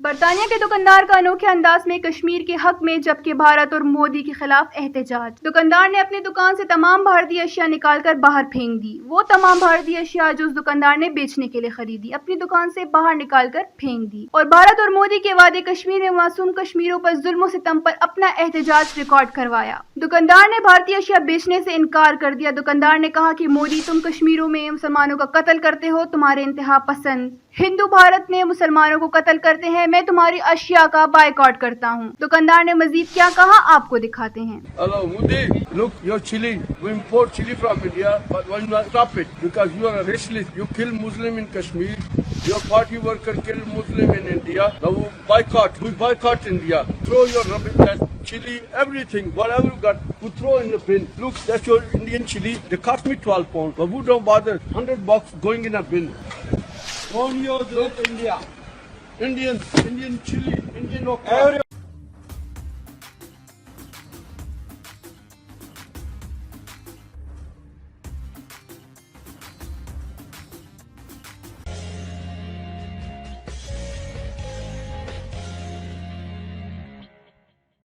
बरतानिया के दुकानदार का अनोखे अंदाज में कश्मीर के हक में, जबकि भारत और मोदी के खिलाफ एहतजाज। दुकानदार ने अपनी दुकान से तमाम भारतीय अशिया निकालकर बाहर फेंक दी। वो तमाम भारतीय अशिया जो उस दुकानदार ने बेचने के लिए खरीदी, अपनी दुकान से बाहर निकालकर फेंक दी। और भारत और मोदी के वादे कश्मीर में मासूम कश्मीरियों पर जुल्म सितम पर अपना एहतजाज रिकॉर्ड करवाया। दुकानदार ने भारतीय अशिया बेचने से इनकार कर दिया। दुकानदार ने कहा कि मोदी, तुम कश्मीरों में मुसलमानों का कत्ल करते हो, तुम्हारे इंतहा पसंद हिंदू भारत में मुसलमानों को कत्ल करते हैं, मैं तुम्हारी अशिया का बायकॉट करता हूं। दुकानदार ने मजीद क्या कहा, आपको दिखाते हैं। Hello, Modi. Look, your chili. We import chili from India, but why not stop it? Because you are a racist. You kill Muslim in Kashmir. Your party worker kill Muslim in India. Now boycott. We boycott India. Throw your rubbish, that chili, everything, whatever you got, you throw in the bin. Look, that's your Indian chili. They cost me 12 pounds, but we don't bother. $100 going in a bin. On your look, India. Indian chili, Indian local.